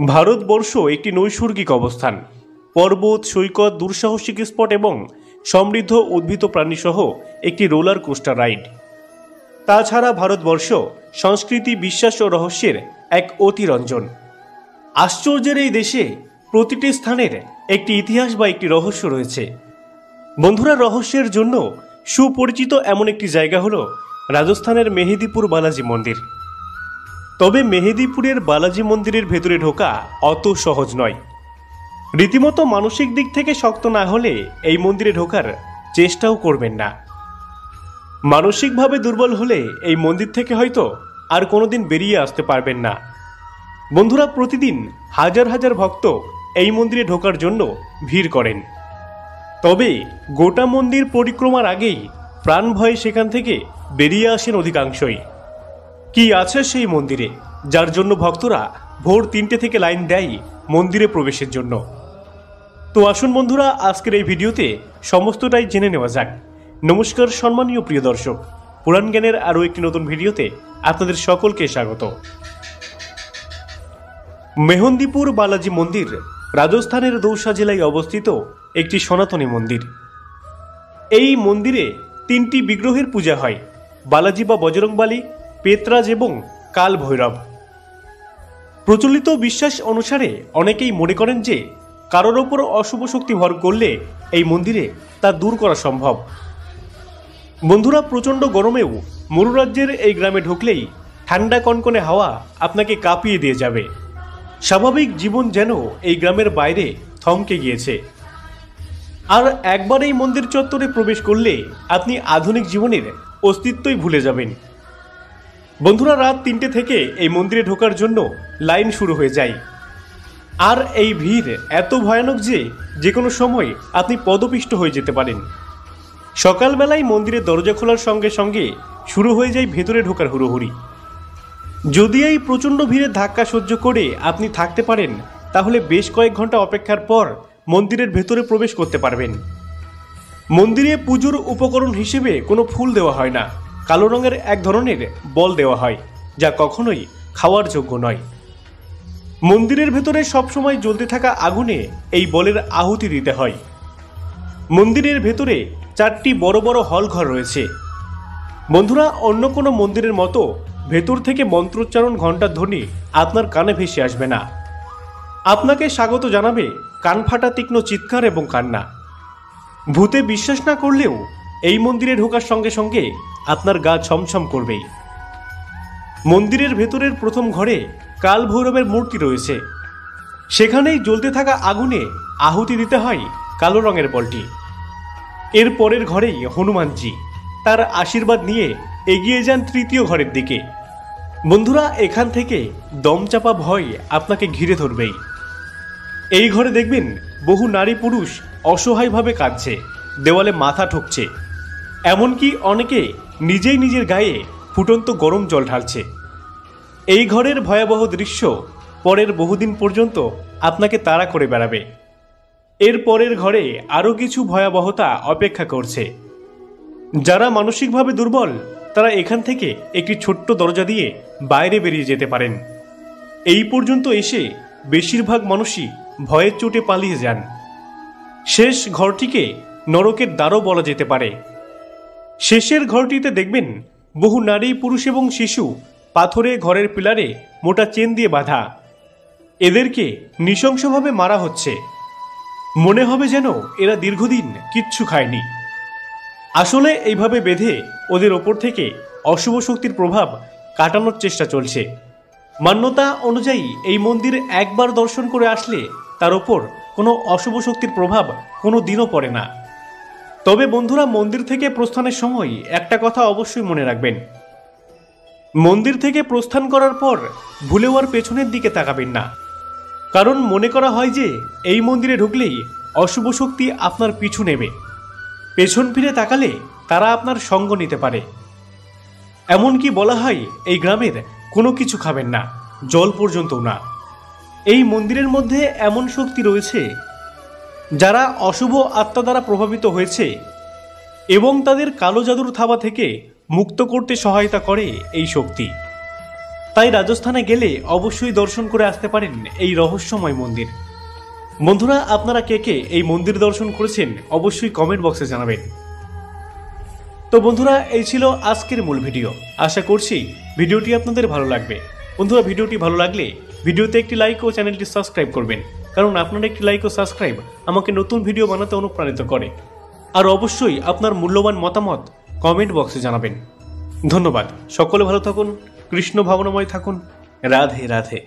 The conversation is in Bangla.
ভারতবর্ষ একটি নৈসর্গিক অবস্থান। পর্বত, সৈকত, দুঃসাহসিক স্পট এবং সমৃদ্ধ উদ্ভিদ প্রাণী সহ একটি রোলার কোস্টার রাইড। তাছাড়া ভারতবর্ষ সংস্কৃতি, বিশ্বাস ও রহস্যের এক অতিরঞ্জন। আশ্চর্যের এই দেশে প্রতিটি স্থানের একটি ইতিহাস বা একটি রহস্য রয়েছে। বন্ধুরা, রহস্যের জন্য সুপরিচিত এমন একটি জায়গা হলো রাজস্থানের মেহেদিপুর বালাজি মন্দির। তবে মেহেদিপুরের বালাজি মন্দিরের ভেতরে ঢোকা অত সহজ নয়। রীতিমতো মানসিক দিক থেকে শক্ত না হলে এই মন্দিরে ঢোকার চেষ্টাও করবেন না। মানসিকভাবে দুর্বল হলে এই মন্দির থেকে হয়তো আর কোনোদিন বেরিয়ে আসতে পারবেন না। বন্ধুরা, প্রতিদিন হাজার হাজার ভক্ত এই মন্দিরে ঢোকার জন্য ভিড় করেন। তবে গোটা মন্দির পরিক্রমার আগেই প্রাণ ভয়ে সেখান থেকে বেরিয়ে আসেন অধিকাংশই। কি আছে সেই মন্দিরে, যার জন্য ভক্তরা ভোর 3টে থেকে লাইন দেয় মন্দিরে প্রবেশের জন্য? তো আসুন বন্ধুরা, আজকের এই ভিডিওতে সমস্তটাই জেনে নেওয়া যাক। নমস্কার সম্মানীয় প্রিয় দর্শক, পুরাণ জ্ঞানের আরও একটি নতুন ভিডিওতে আপনাদের সকলকে স্বাগত। মেহেদিপুর বালাজি মন্দির রাজস্থানের দৌসা জেলায় অবস্থিত একটি সনাতনী মন্দির। এই মন্দিরে 3টি বিগ্রহের পূজা হয়: বালাজি বা বজরংবলী, পেতরাজ এবং কাল ভৈরব। প্রচলিত বিশ্বাস অনুসারে অনেকেই মনে করেন যে কারোর ওপর অশুভ শক্তি ভর করলে এই মন্দিরে তা দূর করা সম্ভব। বন্ধুরা, প্রচণ্ড গরমেও মরুরাজ্যের এই গ্রামে ঢুকলেই ঠান্ডা কনকনে হাওয়া আপনাকে কাঁপিয়ে দিয়ে যাবে। স্বাভাবিক জীবন যেন এই গ্রামের বাইরে থমকে গিয়েছে। আর একবার এই মন্দির চত্বরে প্রবেশ করলে আপনি আধুনিক জীবনের অস্তিত্বই ভুলে যাবেন। বন্ধুরা, রাত 3টে থেকে এই মন্দিরে ঢোকার জন্য লাইন শুরু হয়ে যায়। আর এই ভিড় এত ভয়ানক যে কোনো সময় আপনি পদপিষ্ট হয়ে যেতে পারেন। সকালবেলায় মন্দিরের দরজা খোলার সঙ্গে সঙ্গে শুরু হয়ে যায় ভেতরে ঢোকার হুড়োহুড়ি। যদি এই প্রচণ্ড ভিড়ের ধাক্কা সহ্য করে আপনি থাকতে পারেন, তাহলে বেশ কয়েক ঘন্টা অপেক্ষার পর মন্দিরের ভেতরে প্রবেশ করতে পারবেন। মন্দিরে পুজোর উপকরণ হিসেবে কোনো ফুল দেওয়া হয় না। কালো রঙের এক ধরনের বল দেওয়া হয়, যা কখনোই খাওয়ার যোগ্য নয়। মন্দিরের ভেতরে সবসময় জ্বলতে থাকা আগুনে এই বলের আহুতি দিতে হয়। মন্দিরের ভেতরে 4টি বড় বড় হল ঘর রয়েছে। বন্ধুরা, অন্য কোনো মন্দিরের মতো ভেতর থেকে মন্ত্রোচ্চারণ, ঘণ্টার ধ্বনি আপনার কানে ভেসে আসবে না। আপনাকে স্বাগত জানাবে কানফাটা তীক্ষ্ণ চিৎকার এবং কান্না। ভূতে বিশ্বাস না করলেও এই মন্দিরে ঢোকার সঙ্গে সঙ্গে আপনার গা ছমছম করবেই। মন্দিরের ভেতরের প্রথম ঘরে কাল ভৈরবের মূর্তি রয়েছে। সেখানেই জ্বলতে থাকা আগুনে আহুতি দিতে হয় কালো রঙের বলটি। এর পরের ঘরেই হনুমানজি তার আশীর্বাদ নিয়ে এগিয়ে যান তৃতীয় ঘরের দিকে। বন্ধুরা, এখান থেকে দমচাপা ভয় আপনাকে ঘিরে ধরবেই। এই ঘরে দেখবেন বহু নারী পুরুষ অসহায়ভাবে কাঁদছে, দেওয়ালে মাথা ঠুকছে, এমনকি অনেকে নিজেই নিজের গায়ে ফুটন্ত গরম জল ঢালছে। এই ঘরের ভয়াবহ দৃশ্য পরের বহুদিন পর্যন্ত আপনাকে তাড়া করে বেড়াবে। এর পরের ঘরে আরও কিছু ভয়াবহতা অপেক্ষা করছে। যারা মানসিকভাবে দুর্বল তারা এখান থেকে একটি ছোট্ট দরজা দিয়ে বাইরে বেরিয়ে যেতে পারেন। এই পর্যন্ত এসে বেশিরভাগ মানুষই ভয়ের চোটে পালিয়ে যান। শেষ ঘরটিকে নরকের দ্বারও বলা যেতে পারে। শেষের ঘরটিতে দেখবেন বহু নারী, পুরুষ এবং শিশু পাথরে ঘরের পিলারে মোটা চেন দিয়ে বাঁধা। এদেরকে নৃশংসভাবে মারা হচ্ছে। মনে হবে যেন এরা দীর্ঘদিন কিচ্ছু খায়নি। আসলে এইভাবে বেঁধে ওদের ওপর থেকে অশুভ শক্তির প্রভাব কাটানোর চেষ্টা চলছে। মান্যতা অনুযায়ী এই মন্দির একবার দর্শন করে আসলে তার ওপর কোনো অশুভ শক্তির প্রভাব কোনো দিনও পড়ে না। তবে বন্ধুরা, মন্দির থেকে প্রস্থানের সময় একটা কথা অবশ্যই মনে রাখবেন। মন্দির থেকে প্রস্থান করার পর ভুলেও আর পেছনের দিকে তাকাবেন না। কারণ মনে করা হয় যে এই মন্দিরে ঢুকলেই অশুভ শক্তি আপনার পিছু নেবে। পেছন ফিরে তাকালে তারা আপনার সঙ্গ নিতে পারে। এমনকি বলা হয় এই গ্রামের কোনো কিছু খাবেন না, জল পর্যন্তও না। এই মন্দিরের মধ্যে এমন শক্তি রয়েছে যারা অশুভ আত্মা দ্বারা প্রভাবিত হয়েছে এবং তাদের কালো জাদুর থাবা থেকে মুক্ত করতে সহায়তা করে এই শক্তি। তাই রাজস্থানে গেলে অবশ্যই দর্শন করে আসতে পারেন এই রহস্যময় মন্দির। বন্ধুরা, আপনারা কে কে এই মন্দির দর্শন করেছেন অবশ্যই কমেন্ট বক্সে জানাবেন। তো বন্ধুরা, এই ছিল আজকের মূল ভিডিও। আশা করছি ভিডিওটি আপনাদের ভালো লাগবে। বন্ধুরা, ভিডিওটি ভালো লাগলে ভিডিওতে একটি লাইক ও চ্যানেলটি সাবস্ক্রাইব করবেন, কারণ আপনার একটি লাইক ও সাবস্ক্রাইব আমাকে নতুন ভিডিও বানাতে অনুপ্রাণিত করে। আর অবশ্যই আপনার মূল্যবান মতামত কমেন্ট বক্সে জানাবেন। ধন্যবাদ। সকলে ভালো থাকুন, কৃষ্ণ ভাবনাময় থাকুন। রাধে রাধে।